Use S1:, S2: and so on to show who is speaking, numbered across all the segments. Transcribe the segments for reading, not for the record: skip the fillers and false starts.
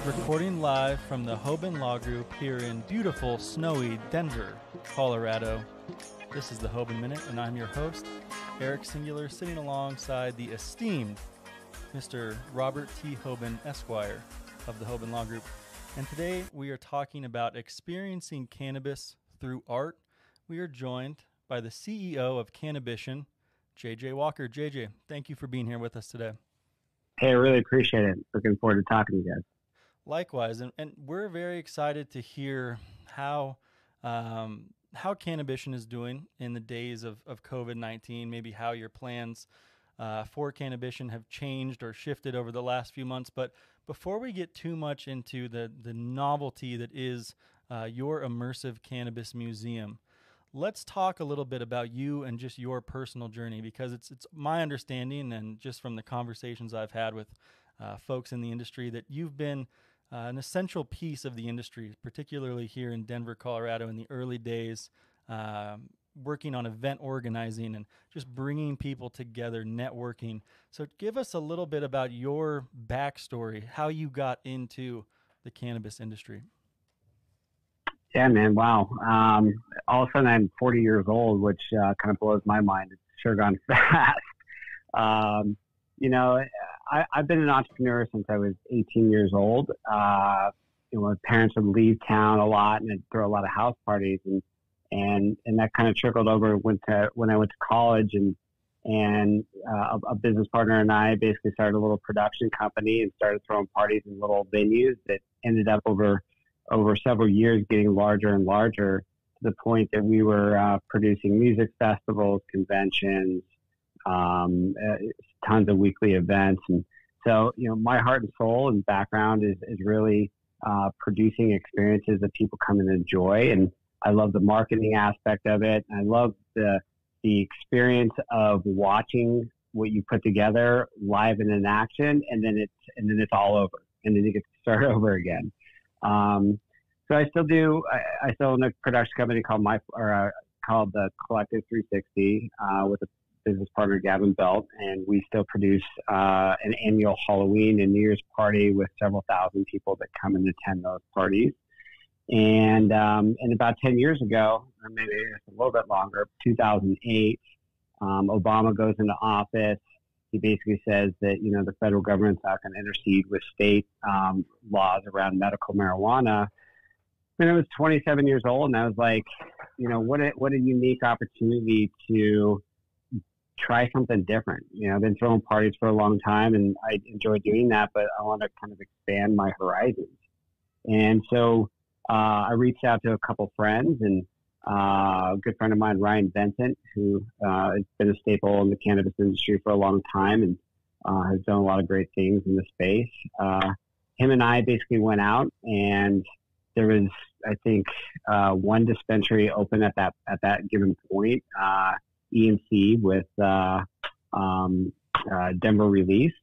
S1: Recording live from the Hoban Law Group here in beautiful, snowy Denver, Colorado. This is the Hoban Minute, and I'm your host, Eric Singular, sitting alongside the esteemed Mr. Robert T. Hoban, Esquire, of the Hoban Law Group. And today we are talking about experiencing cannabis through art. We are joined by the CEO of Cannabition, JJ Walker. JJ, thank you for being here with us today.
S2: Hey, I really appreciate it. Looking forward to talking to you guys.
S1: Likewise, and we're very excited to hear how Cannabition is doing in the days of COVID-19, maybe how your plans for Cannabition have changed or shifted over the last few months. But before we get too much into the novelty that is your immersive cannabis museum, let's talk a little bit about you and just your personal journey, because it's my understanding, and just from the conversations I've had with folks in the industry, that you've been an essential piece of the industry, particularly here in Denver, Colorado, in the early days, working on event organizing and just bringing people together, networking. So give us a little bit about your backstory, how you got into the cannabis industry.
S2: Yeah, man. Wow. All of a sudden I'm 40 years old, which kind of blows my mind. It's sure gone fast. I've been an entrepreneur since I was 18 years old. My parents would leave town a lot and I'd throw a lot of house parties, and that kind of trickled over when I went to college, and a business partner and I basically started a little production company and started throwing parties in little venues that ended up over several years getting larger and larger, to the point that we were producing music festivals, conventions, tons of weekly events. And so, my heart and soul and background is really producing experiences that people come and enjoy. And I love the marketing aspect of it. I love the experience of watching what you put together live and in action, and then it's all over, and then you get to start over again. So I still do. I still own a production company called the Collective 360 with a business partner, Gavin Belt, and we still produce an annual Halloween and New Year's party with several thousand people that come and attend those parties. And about 10 years ago, or maybe a little bit longer, 2008, Obama goes into office. He basically says that, the federal government's not going to intercede with state laws around medical marijuana. And I was 27 years old, and I was like, what a unique opportunity to try something different. I've been throwing parties for a long time, and I enjoy doing that, but I want to kind of expand my horizons. And so I reached out to a couple friends, and a good friend of mine, Ryan Vincent, who has been a staple in the cannabis industry for a long time and has done a lot of great things in the space. Him and I basically went out, and there was, I think, one dispensary open at that given point, EMC with Denver Release.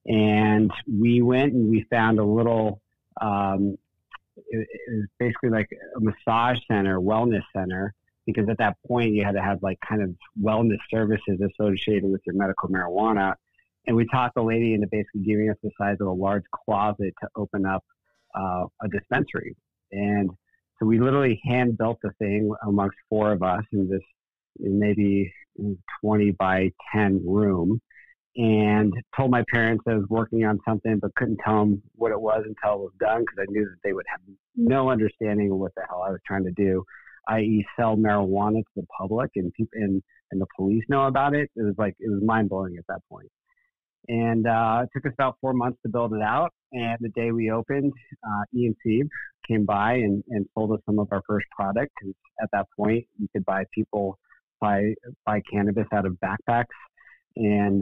S2: And we went and we found a little, it was basically like a massage center, wellness center, because at that point you had to have like kind of wellness services associated with your medical marijuana. And we talked the lady into basically giving us the size of a large closet to open up a dispensary. And so we literally hand built the thing amongst four of us in this maybe 20 by 10 room, and told my parents I was working on something, but couldn't tell them what it was until it was done, because I knew that they would have no understanding of what the hell I was trying to do, i.e. sell marijuana to the public and people and the police know about it. It was mind blowing at that point. And it took us about 4 months to build it out. And the day we opened, EMC came by and sold us some of our first product, because at that point you could buy cannabis out of backpacks. And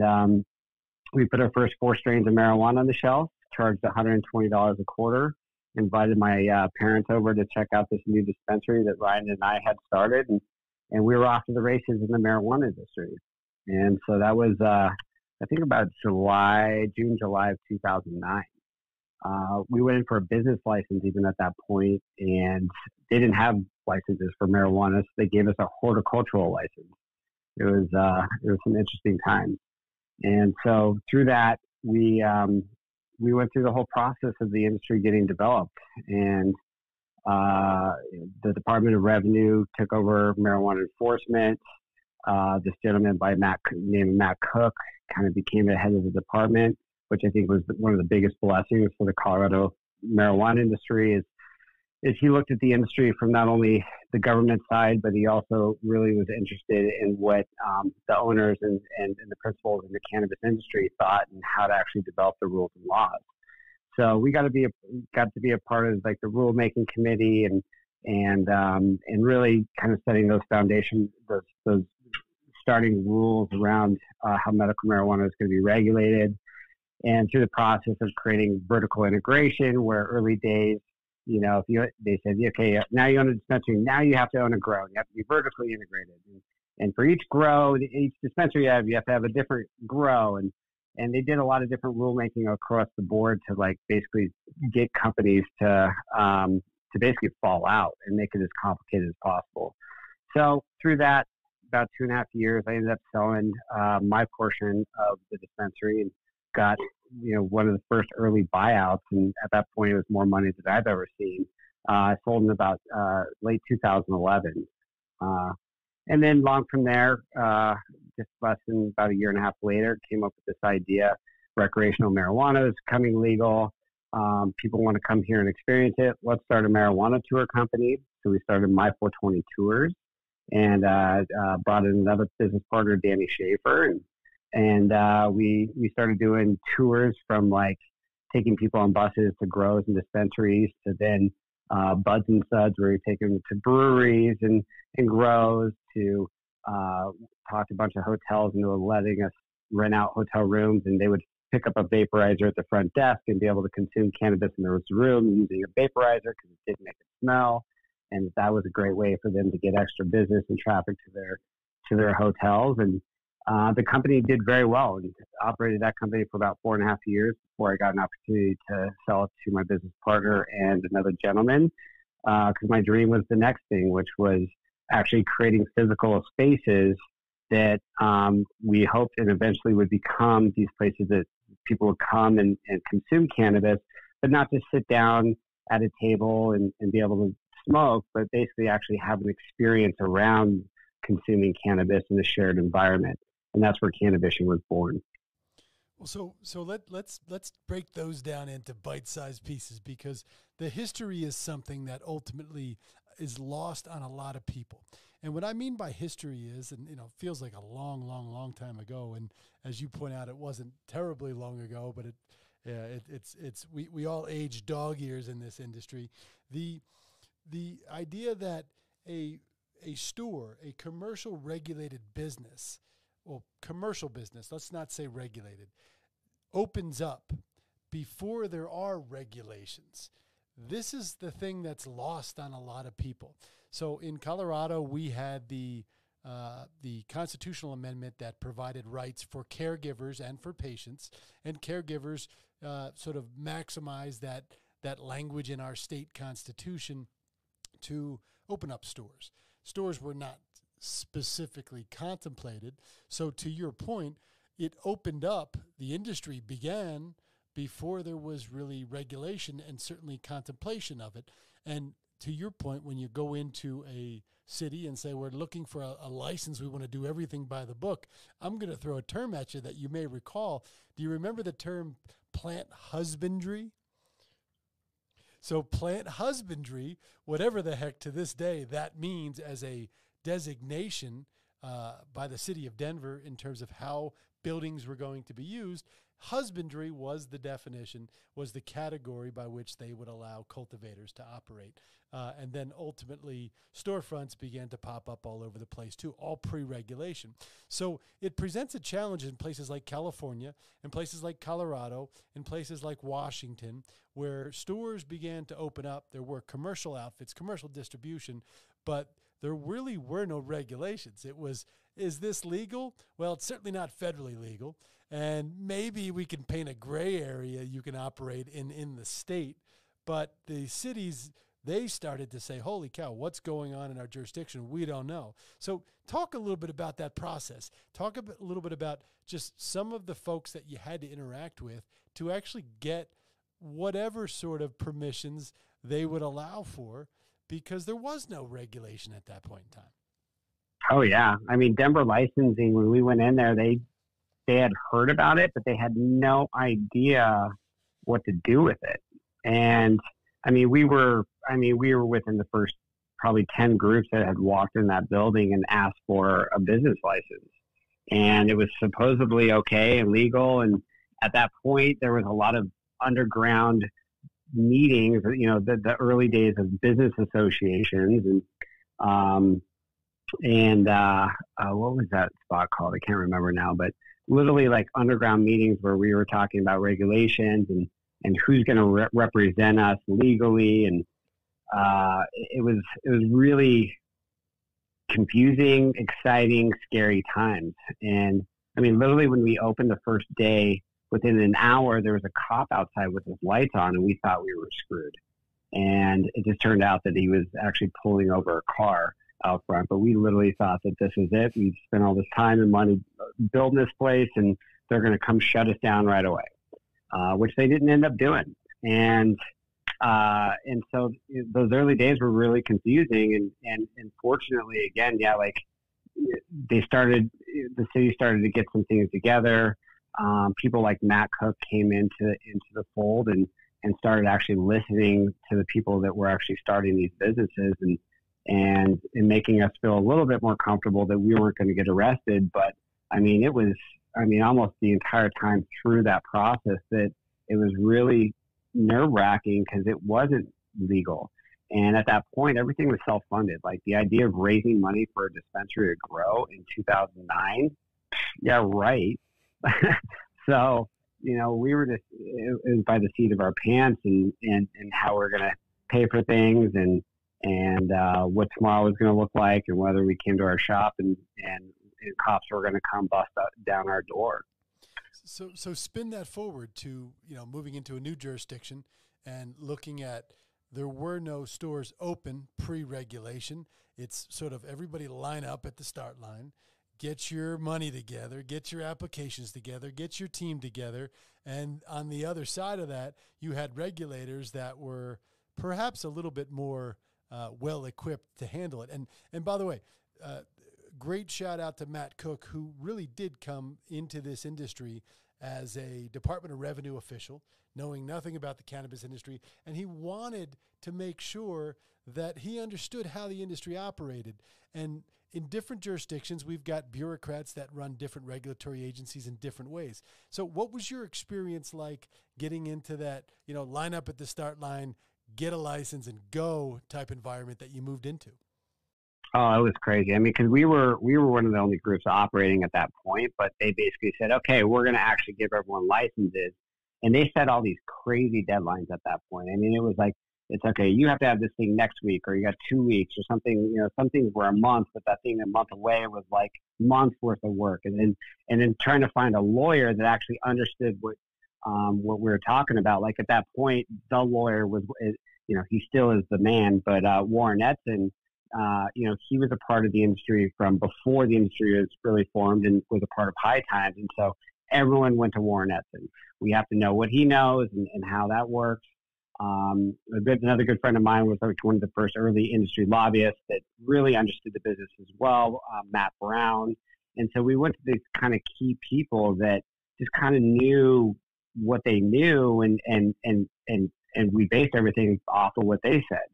S2: we put our first 4 strains of marijuana on the shelf, charged $120 a quarter, invited my parents over to check out this new dispensary that Ryan and I had started, and we were off to the races in the marijuana industry. And so that was, I think, about June, July of 2009. We went in for a business license even at that point, and they didn't have licenses for marijuana, so they gave us a horticultural license. It was some interesting times, and so through that we went through the whole process of the industry getting developed, and the Department of Revenue took over marijuana enforcement. This gentleman named Matt Cook kind of became the head of the department, which I think was one of the biggest blessings for the Colorado marijuana industry. Is he looked at the industry from not only the government side, but he also really was interested in what the owners and the principals in the cannabis industry thought and how to actually develop the rules and laws. So we got to be a part of like the rulemaking committee and really kind of setting those foundations, those starting rules around how medical marijuana is going to be regulated, and through the process of creating vertical integration, where early days, they said, okay, now you own a dispensary, now you have to own a grow, you have to be vertically integrated, and for each grow, each dispensary you have to have a different grow, and they did a lot of different rulemaking across the board to like basically get companies to basically fall out and make it as complicated as possible. So through that, about 2.5 years, I ended up selling my portion of the dispensary and got one of the first early buyouts, and at that point it was more money than I've ever seen. I sold in about late 2011, and then long from there, just less than about a year and a half later, came up with this idea: recreational marijuana is becoming legal. People want to come here and experience it. Let's start a marijuana tour company. So we started My 420 Tours, and brought in another business partner, Danny Schaefer, and we started doing tours from like taking people on buses to grows and dispensaries to then Buds and Suds, where we take them to breweries and grows, to talk to a bunch of hotels into letting us rent out hotel rooms, and they would pick up a vaporizer at the front desk and be able to consume cannabis in their room using a vaporizer because it didn't make it smell. And that was a great way for them to get extra business and traffic to their hotels. And the company did very well, and operated that company for about 4.5 years before I got an opportunity to sell it to my business partner and another gentleman. Because my dream was the next thing, which was actually creating physical spaces that we hoped and eventually would become these places that people would come and consume cannabis, but not just sit down at a table and be able to smoke, but basically actually have an experience around consuming cannabis in a shared environment. And that's where Cannabition was born.
S3: Well, so let's break those down into bite-sized pieces, because the history is something that ultimately is lost on a lot of people. And what I mean by history is, and feels like a long time ago. And as you point out, it wasn't terribly long ago, but we all age dog years in this industry. The idea that a store, a commercial regulated business, well, commercial business, let's not say regulated, opens up before there are regulations. This is the thing that's lost on a lot of people. So in Colorado, we had the constitutional amendment that provided rights for caregivers and for patients, and caregivers sort of maximize that language in our state constitution to open up stores. Stores were not specifically contemplated. So to your point, it opened up, the industry began before there was really regulation and certainly contemplation of it. And to your point, when you go into a city and say, we're looking for a license, we want to do everything by the book, I'm going to throw a term at you that you may recall. Do you remember the term plant husbandry? So plant husbandry, whatever the heck to this day that means as a designation by the city of Denver in terms of how buildings were going to be used, husbandry was the definition, was the category by which they would allow cultivators to operate. And then ultimately, storefronts began to pop up all over the place too, all pre-regulation. So it presents a challenge in places like California, in places like Colorado, in places like Washington, where stores began to open up. There were commercial outfits, commercial distribution, but there really were no regulations. It was, is this legal? Well, it's certainly not federally legal. And maybe we can paint a gray area you can operate in the state. But the cities, they started to say, holy cow, what's going on in our jurisdiction? We don't know. So talk a little bit about that process. Talk a little bit about just some of the folks that you had to interact with to actually get whatever sort of permissions they would allow for, because there was no regulation at that point in time.
S2: Oh, yeah. I mean, Denver licensing, when we went in there, they had heard about it, but they had no idea what to do with it. And I mean, we were within the first probably 10 groups that had walked in that building and asked for a business license. And it was supposedly okay and legal. And at that point, there was a lot of underground meetings, you know, the early days of business associations. And what was that spot called? I can't remember now, but literally like underground meetings where we were talking about regulations and who's going to represent us legally. And it was really confusing, exciting, scary times. And I mean, literally when we opened the first day, within an hour, there was a cop outside with his lights on, and we thought we were screwed. And it just turned out that he was actually pulling over a car out front. But we literally thought that this was it. We've spent all this time and money building this place, and they're going to come shut us down right away, which they didn't end up doing. And so those early days were really confusing. And fortunately, again, yeah, like the city started to get some things together. People like Matt Cook came into the fold and started actually listening to the people that were actually starting these businesses and making us feel a little bit more comfortable that we weren't going to get arrested. But I mean, almost the entire time through that process that it was really nerve-wracking because it wasn't legal. And at that point, everything was self-funded. Like the idea of raising money for a dispensary to grow in 2009, yeah, right. So, you know, we were just, it was by the seat of our pants and how we're going to pay for things and what tomorrow was going to look like and whether we came to our shop and cops were going to come bust down our door.
S3: So spin that forward to, you know, moving into a new jurisdiction and looking at, there were no stores open pre-regulation. It's sort of everybody line up at the start line, get your money together, get your applications together, get your team together. And on the other side of that, you had regulators that were perhaps a little bit more well-equipped to handle it. And by the way, great shout out to Matt Cook, who really did come into this industry as a Department of Revenue official, knowing nothing about the cannabis industry. And he wanted to make sure that he understood how the industry operated. And in different jurisdictions, we've got bureaucrats that run different regulatory agencies in different ways. So what was your experience like getting into that, you know, line up at the start line, get a license and go type environment that you moved into?
S2: Oh, it was crazy. I mean, because we were one of the only groups operating at that point, but they basically said, okay, we're going to actually give everyone licenses. And they set all these crazy deadlines at that point. I mean, it was like, it's okay, you have to have this thing next week, or you got 2 weeks or something, you know, some things were a month, but that thing a month away was like months worth of work. And then trying to find a lawyer that actually understood what we were talking about. Like at that point, the lawyer was, you know, he still is the man, but Warren Edson, you know, he was a part of the industry from before the industry was really formed and was a part of High Times. And so everyone went to Warren Edson. We have to know what he knows and how that works. Another good friend of mine was like one of the first early industry lobbyists that really understood the business as well, Matt Brown. And so we went to these kind of key people that just kind of knew what they knew, and we based everything off of what they said.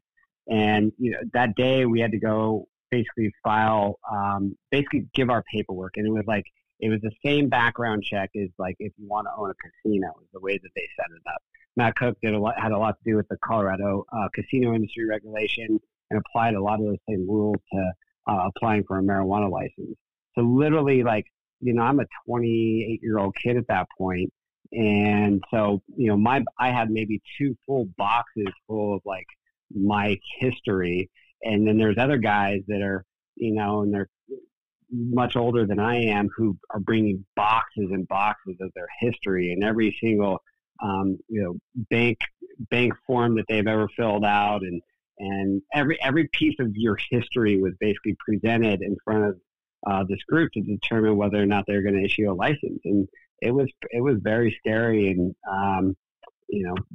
S2: And you know, that day we had to go basically file, basically give our paperwork, and it was the same background check as like if you want to own a casino, is the way that they set it up. Matt Cook had a lot to do with the Colorado casino industry regulation and applied a lot of those same rules to applying for a marijuana license. So literally, like, you know, I'm a 28-year-old kid at that point, and so you know, I had maybe 2 full boxes full of like my history, And then there's other guys that are, and they're much older than I am, who are bringing boxes and boxes of their history and every single, bank form that they've ever filled out, and every piece of your history was basically presented in front of this group to determine whether or not they're going to issue a license. And it was very scary, and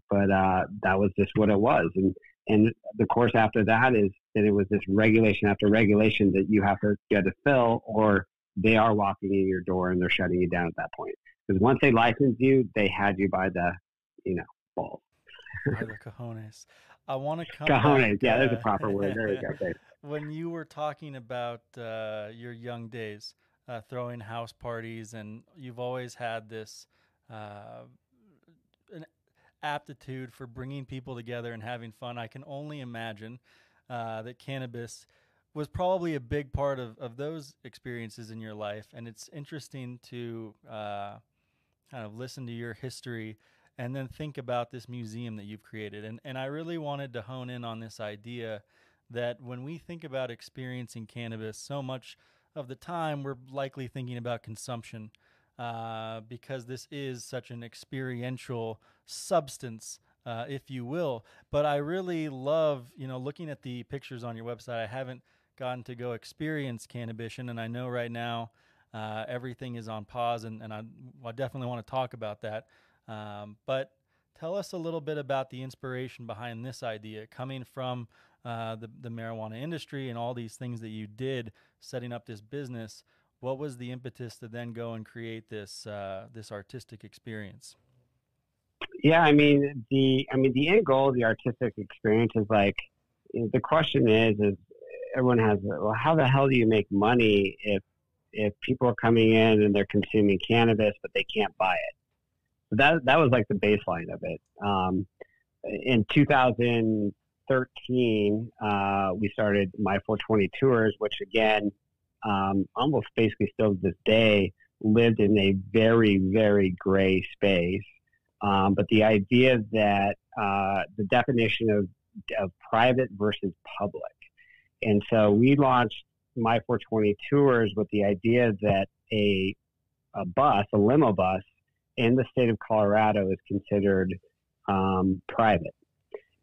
S2: but that was just what it was. And the course after that is that it was this regulation after regulation that you have to fill, or they are walking in your door and they're shutting you down at that point. Because once they licensed you, they had you by the, balls.
S1: By the cojones. I want to come
S2: cojones,
S1: back.
S2: Yeah, there's a proper word. There you go. Great.
S1: When you were talking about your young days, throwing house parties, and you've always had this an aptitude for bringing people together and having fun, I can only imagine that cannabis was probably a big part of those experiences in your life. And it's interesting to kind of listen to your history and then think about this museum that you've created. And I really wanted to hone in on this idea that when we think about experiencing cannabis, so much of the time we're likely thinking about consumption because this is such an experiential substance, if you will. But I really love, looking at the pictures on your website. I haven't gotten to go experience Cannabition, and I know right now everything is on pause, and I definitely want to talk about that. But tell us a little bit about the inspiration behind this idea, coming from the marijuana industry and all these things that you did setting up this business. What was the impetus to then go and create this artistic experience?
S2: Yeah, the end goal of the artistic experience is like, the question is everyone has, well, how the hell do you make money if people are coming in and they're consuming cannabis but they can't buy it? So that was like the baseline of it. In 2013, we started My 420 Tours, which again, almost basically still to this day, lived in a very, very gray space. But the idea that the definition of private versus public. And so we launched My 420 Tours with the idea that a limo bus in the state of Colorado is considered private.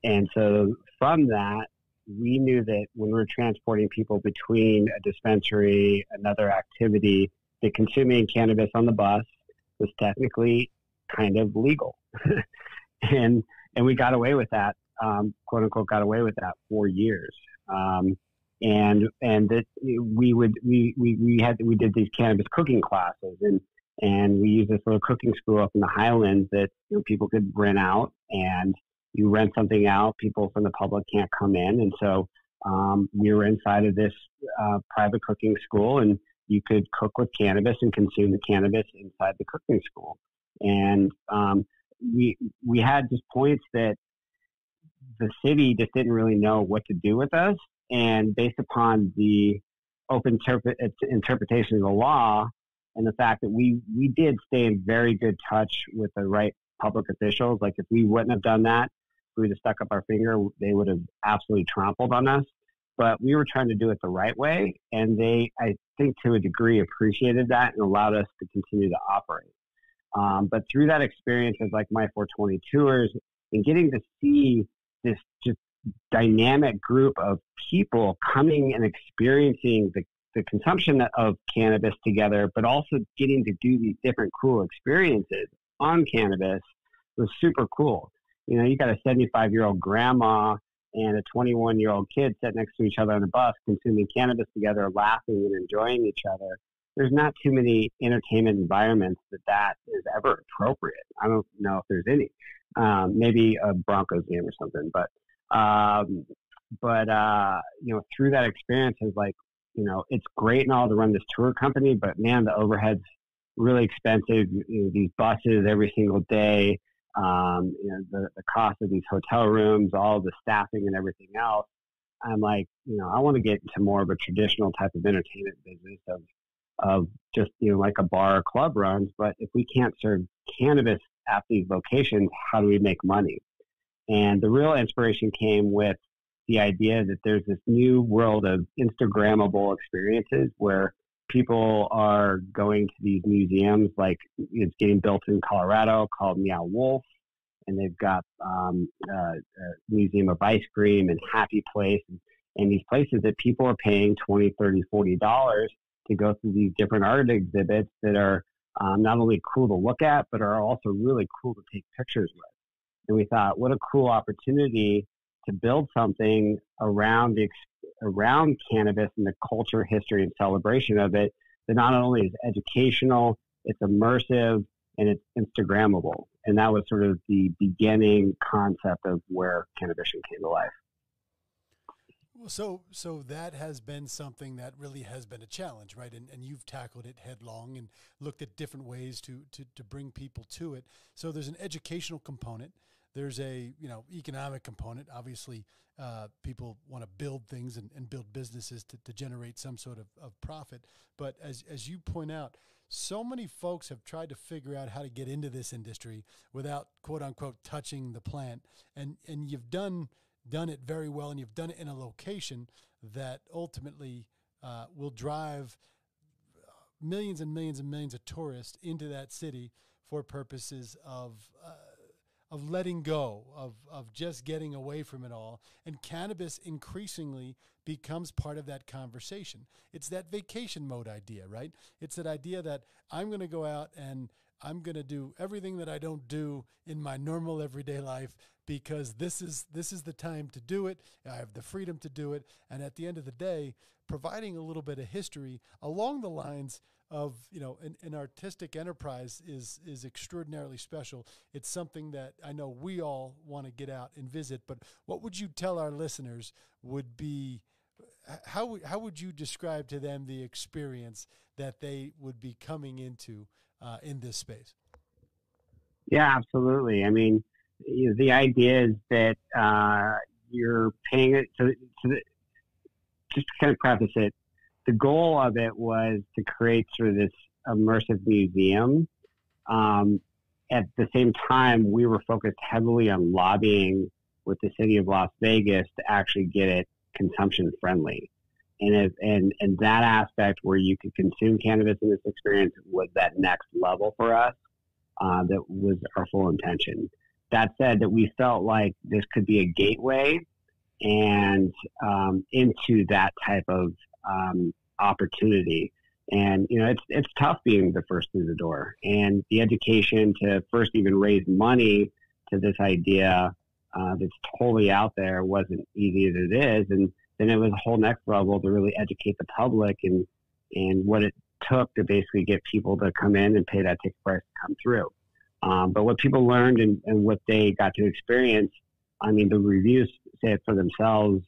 S2: And so from that, we knew that when we were transporting people between a dispensary, another activity, that consuming cannabis on the bus was technically kind of legal. and we got away with that, quote unquote, got away with that for years. And that we did these cannabis cooking classes, and we used this little cooking school up in the Highlands that people could rent out, and you rent something out, people from the public can't come in. And so we were inside of this private cooking school, and you could cook with cannabis and consume the cannabis inside the cooking school. And we had just points that the city just didn't really know what to do with us. And based upon the open interpretation of the law and the fact that we did stay in very good touch with the right public officials, like if we wouldn't have done that, if we would have stuck up our finger, they would have absolutely trampled on us. But we were trying to do it the right way. And they, I think to a degree, appreciated that and allowed us to continue to operate. But through that experience of like My 420 Tours and getting to see this just dynamic group of people coming and experiencing the consumption of cannabis together, but also getting to do these different cool experiences on cannabis was super cool. You got a 75-year-old grandma and a 21-year-old kid sitting next to each other on a bus consuming cannabis together, laughing and enjoying each other. There's not too many entertainment environments that is ever appropriate. I don't know if there's any. Maybe a Broncos game or something, but through that experience is like, it's great and all to run this tour company, but man, the overhead's really expensive. These buses every single day, the cost of these hotel rooms, all the staffing and everything else. I'm like, I want to get into more of a traditional type of entertainment business of just, like a bar or club runs. But if we can't serve cannabis at these locations, how do we make money? And the real inspiration came with the idea that there's this new world of Instagrammable experiences where people are going to these museums, like it's getting built in Colorado called Meow Wolf, and they've got a Museum of Ice Cream and Happy Place, and these places that people are paying $20, $30, $40 to go through these different art exhibits that are not only cool to look at, but are also really cool to take pictures with. And we thought, what a cool opportunity to build something around cannabis and the culture, history, and celebration of it that not only is educational, it's immersive, and it's Instagrammable. And that was sort of the beginning concept of where Cannabition came to life.
S3: Well, so that has been something that really has been a challenge, right? And you've tackled it headlong and looked at different ways to bring people to it. So there's an educational component. There's a, economic component. Obviously, people want to build things and build businesses to generate some sort of profit. But as you point out, so many folks have tried to figure out how to get into this industry without, quote unquote, touching the plant. And you've done it very well, and you've done it in a location that ultimately will drive millions and millions and millions of tourists into that city for purposes of letting go, of just getting away from it all. And cannabis increasingly becomes part of that conversation. It's that vacation mode idea, right? It's that idea that I'm going to go out and I'm going to do everything that I don't do in my normal everyday life because this is the time to do it. I have the freedom to do it. And at the end of the day, providing a little bit of history along the lines of, an artistic enterprise is extraordinarily special. It's something that I know we all want to get out and visit, but what would you tell our listeners would be, how would you describe to them the experience that they would be coming into in this space?
S2: Yeah, absolutely. I mean, the idea is that you're paying it. Just to kind of preface it, the goal of it was to create sort of this immersive museum. At the same time, we were focused heavily on lobbying with the city of Las Vegas to actually get it consumption friendly. And that aspect where you could consume cannabis in this experience was that next level for us. That was our full intention. That said, that we felt like this could be a gateway and into that type of opportunity. And it's tough being the first through the door, and the education to first even raise money to this idea that's totally out there wasn't easy as it is. And then it was a whole next level to really educate the public and what it took to basically get people to come in and pay that ticket price to come through. But what people learned and what they got to experience, I mean, the reviews say it for themselves.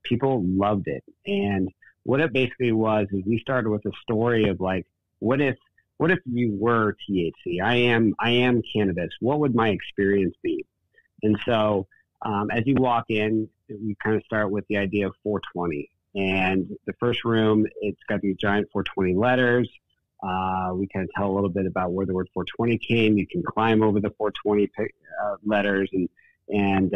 S2: People loved it. And what it basically was is we started with a story of like, what if you were THC? I am cannabis. What would my experience be? And so as you walk in, we kind of start with the idea of 420. And the first room, it's got these giant 420 letters. We kind of tell a little bit about where the word 420 came. You can climb over the 420 letters and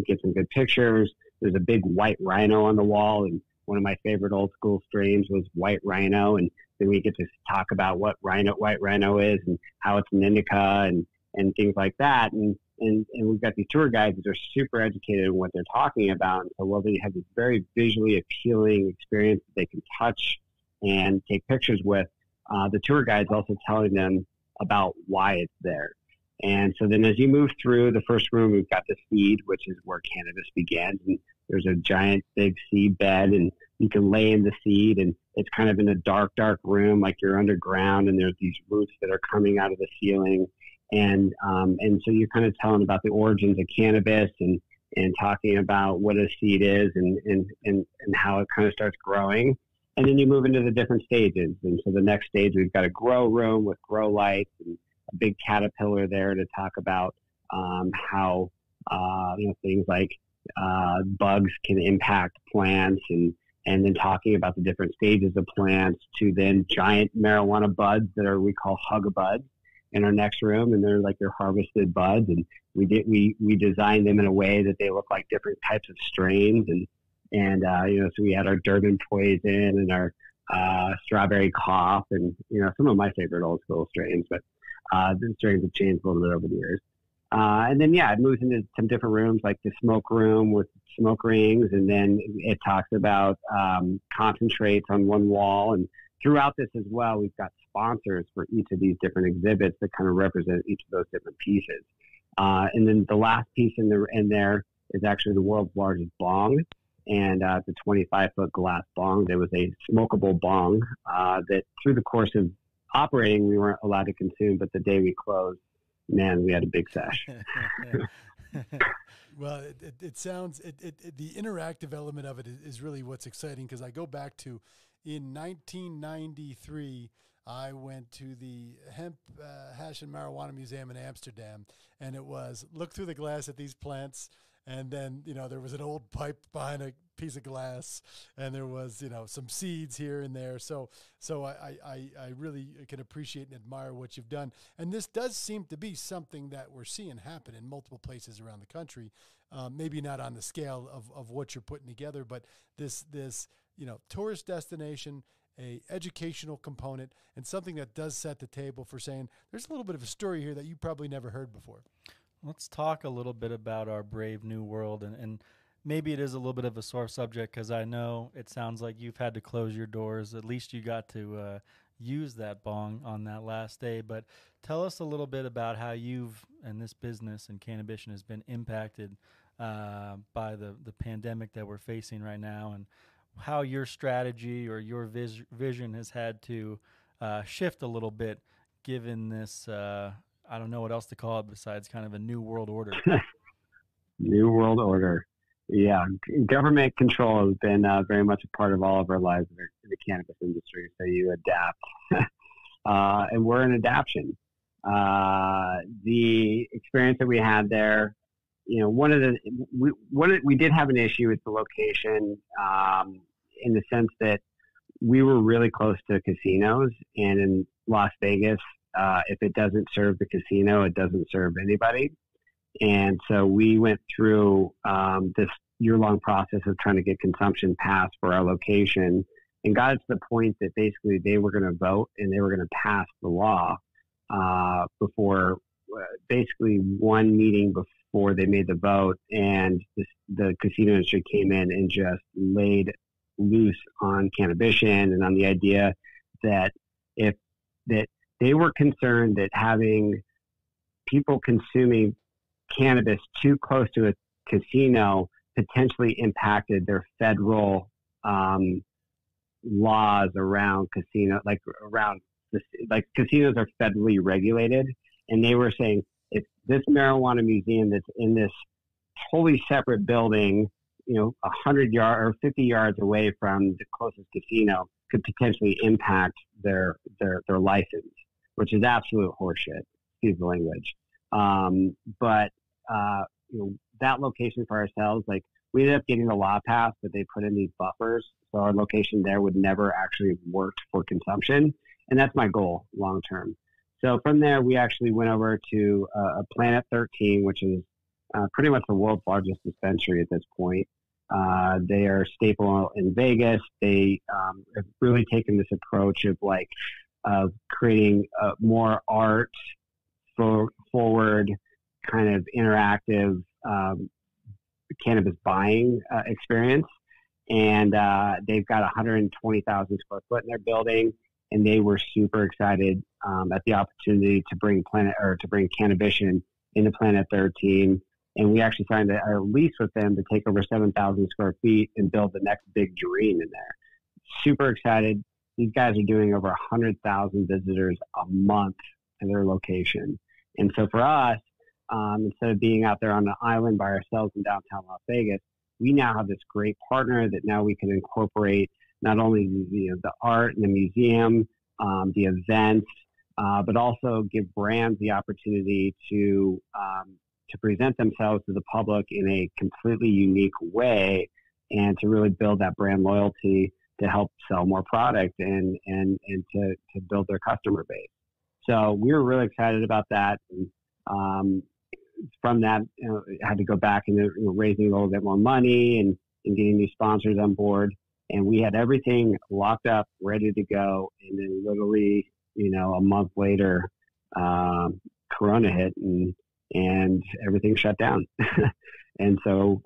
S2: get some good pictures. There's a big white rhino on the wall, and one of my favorite old school strains was white rhino. And then we get to talk about what white rhino is and how it's an indica and things like that. And we've got these tour guides that are super educated in what they're talking about. And so while they have this very visually appealing experience that they can touch and take pictures with, the tour guide's also telling them about why it's there. And so then as you move through the first room, we've got the seed, which is where cannabis begins. And there's a giant big seed bed, and you can lay in the seed, and it's kind of in a dark, dark room, like you're underground, and there's these roots that are coming out of the ceiling. And so you're kind of telling about the origins of cannabis and talking about what a seed is and how it kind of starts growing. And then you move into the different stages. And so the next stage, we've got a grow room with grow lights and a big caterpillar there to talk about how things like bugs can impact plants, and then talking about the different stages of plants, to then giant marijuana buds that we call hug buds. in our next room, and they're like your harvested buds, and we designed them in a way that they look like different types of strains, and so we had our Durban Poison and our Strawberry Cough, and some of my favorite old school strains, but the strains have changed a little bit over the years. And then it moves into some different rooms, like the smoke room with smoke rings, and then it talks about concentrates on one wall. And throughout this as well, we've got sponsors for each of these different exhibits that kind of represent each of those different pieces. And then the last piece in there is actually the world's largest bong, and it's a 25-foot glass bong. There was a smokable bong that through the course of operating, we weren't allowed to consume, but the day we closed, man, we had a big sesh.
S3: Well, it sounds, the interactive element of it is really what's exciting, because I go back to in 1993, I went to the Hemp, Hash, and Marijuana Museum in Amsterdam, and it was look through the glass at these plants, and then, there was an old pipe behind a piece of glass, and there was, some seeds here and there. So I really can appreciate and admire what you've done. And this does seem to be something that we're seeing happen in multiple places around the country. Maybe not on the scale of what you're putting together, but this tourist destination, a educational component, and something that does set the table for saying there's a little bit of a story here that you probably never heard before.
S1: Let's talk a little bit about our brave new world, and maybe it is a little bit of a sore subject, because I know it sounds like you've had to close your doors. At least you got to use that bong on that last day. But tell us a little bit about how you've, and this business and Cannabition has been impacted by the pandemic that we're facing right now, and how your strategy or your vision has had to shift a little bit given this I don't know what else to call it besides kind of a new world order.
S2: New world order. Yeah. Government control has been very much a part of all of our lives in the cannabis industry. So you adapt. And we're in adaptation. The experience that we had there, we did have an issue with the location in the sense that we were really close to casinos, and in Las Vegas, if it doesn't serve the casino, it doesn't serve anybody. And so we went through this year-long process of trying to get consumption passed for our location, and got it to the point that basically they were going to vote and they were going to pass the law before basically one meeting before they made the vote, and the casino industry came in and just laid loose on Cannabition and on the idea that they were concerned that having people consuming cannabis too close to a casino potentially impacted their federal laws around casino, like casinos are federally regulated, and they were saying if this marijuana museum that's in this totally separate building, 100 yards or 50 yards away from the closest casino, could potentially impact their license, which is absolute horseshit. Excuse the language. But that location for ourselves, like we ended up getting the law passed, but they put in these buffers, so our location there would never actually work for consumption, and that's my goal long term. So from there, we actually went over to a Planet 13, which is pretty much the world's largest dispensary at this point. They are staple in Vegas. They have really taken this approach of creating more art forward, kind of interactive cannabis buying experience. And they've got 120,000 square foot in their building, and they were super excited at the opportunity to bring Cannabition into Planet 13. And we actually signed a lease with them to take over 7,000 square feet and build the next big dream in there. Super excited. These guys are doing over 100,000 visitors a month to their location. And so for us, instead of being out there on the island by ourselves in downtown Las Vegas, we now have this great partner that now we can incorporate not only the art and the museum, the events, but also give brands the opportunity to present themselves to the public in a completely unique way, and to really build that brand loyalty to help sell more product and to build their customer base. So we were really excited about that. And, from that, had to go back and raising a little bit more money and getting new sponsors on board. And we had everything locked up, ready to go. And then literally, a month later, Corona hit and everything shut down. And so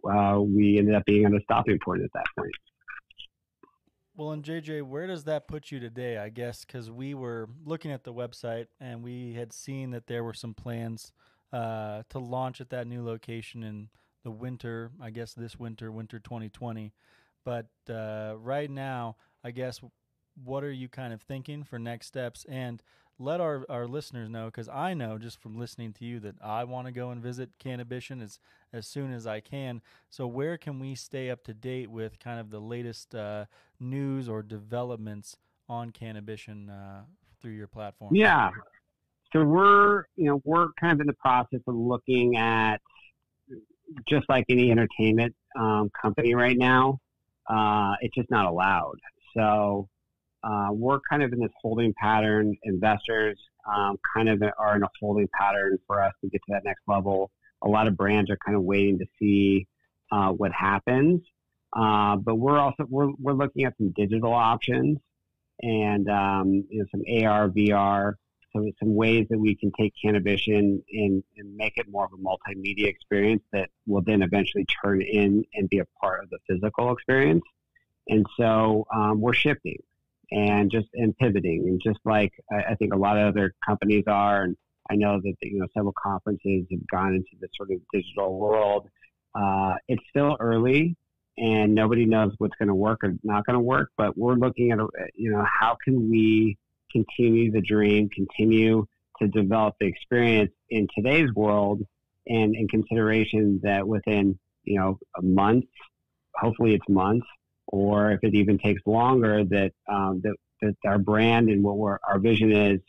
S2: we ended up being at a stopping point at that point.
S1: Well, and JJ, where does that put you today? I guess because we were looking at the website and we had seen that there were some plans to launch at that new location in the winter, I guess this winter 2020. But right now, I guess, what are you kind of thinking for next steps? And let our listeners know, because I know just from listening to you that I want to go and visit Cannabition as soon as I can. So where can we stay up to date with kind of the latest news or developments on Cannabition through your platform?
S2: Yeah. So we're kind of in the process of looking at, just like any entertainment company right now, it's just not allowed. So we're kind of in this holding pattern. Investors kind of are in a holding pattern for us to get to that next level. A lot of brands are kind of waiting to see what happens. But we're looking at some digital options and some AR, VR, some ways that we can take Cannabition and make it more of a multimedia experience that will then eventually turn in and be a part of the physical experience. And so we're shifting and pivoting, and just like I think a lot of other companies are, and I know that several conferences have gone into this sort of digital world. It's still early, and nobody knows what's going to work or not going to work. But we're looking at how can we continue the dream, continue to develop the experience in today's world, and in consideration that within a month, hopefully it's months, or if it even takes longer, that our brand and our vision is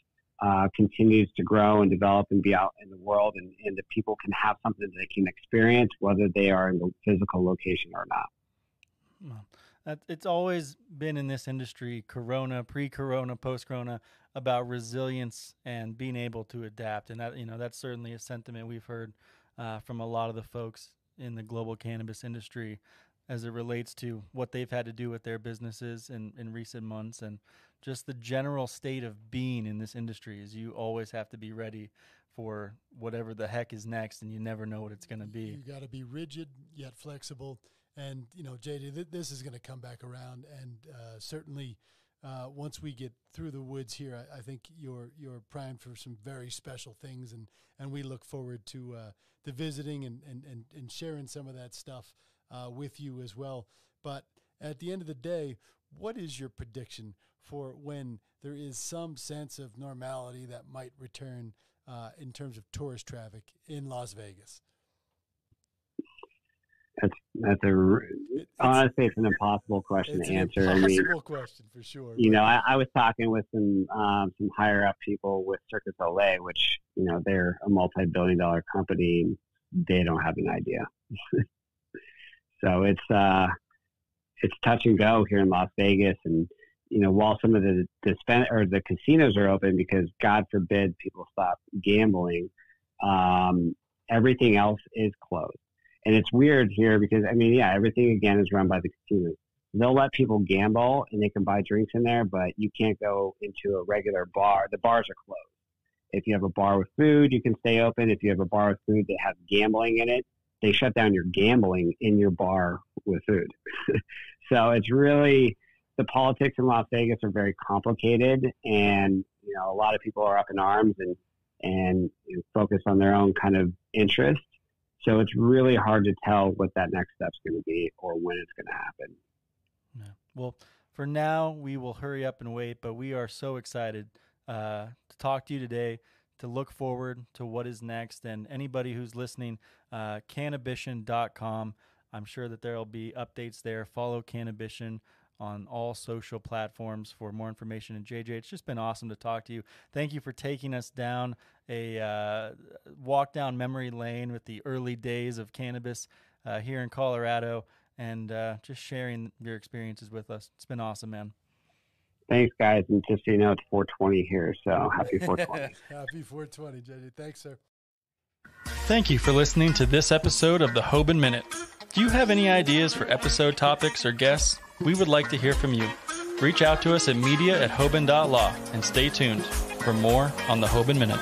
S2: continues to grow and develop and be out in the world, and that people can have something that they can experience, whether they are in the physical location or not.
S1: Well, it's always been in this industry, Corona, pre-Corona, post-Corona, about resilience and being able to adapt. And that, that's certainly a sentiment we've heard from a lot of the folks in the global cannabis industry as it relates to what they've had to do with their businesses in recent months, and just the general state of being in this industry is you always have to be ready for whatever the heck is next, and you never know what it's going to be.
S3: You got to be rigid yet flexible. And, JD, this is going to come back around. And certainly once we get through the woods here, I think you're primed for some very special things. And we look forward to visiting and sharing some of that stuff with you as well. But at the end of the day, what is your prediction for when there is some sense of normality that might return in terms of tourist traffic in Las Vegas?
S2: Honestly, it's an impossible question to answer.
S3: Impossible question for sure.
S2: I was talking with some higher up people with Circus LA, which they're a multi-billion-dollar company. They don't have an idea. So it's touch and go here in Las Vegas, and while some of the casinos are open because God forbid people stop gambling, everything else is closed. And it's weird here because, everything, again, is run by the casinos. They'll let people gamble and they can buy drinks in there, but you can't go into a regular bar. The bars are closed. If you have a bar with food, you can stay open. If you have a bar with food that has gambling in it, they shut down your gambling in your bar with food. So it's really, the politics in Las Vegas are very complicated, and, a lot of people are up in arms and focused on their own kind of interest. So it's really hard to tell what that next step's going to be or when it's going to happen.
S1: Yeah. Well, for now, we will hurry up and wait, but we are so excited to talk to you today, to look forward to what is next. And anybody who's listening, cannabusiness.com, I'm sure that there will be updates there. Follow Cannabition on all social platforms for more information. And JJ, it's just been awesome to talk to you. Thank you for taking us down a walk down memory lane with the early days of cannabis here in Colorado, and just sharing your experiences with us. It's been awesome, man.
S2: Thanks, guys. And just so you know, it's 420 here, so happy 420.
S3: Happy 420, JD. Thanks, sir.
S1: Thank you for listening to this episode of the Hoban Minute. Do you have any ideas for episode topics or guests? We would like to hear from you. Reach out to us at media@hoban.law and stay tuned for more on the Hoban Minute.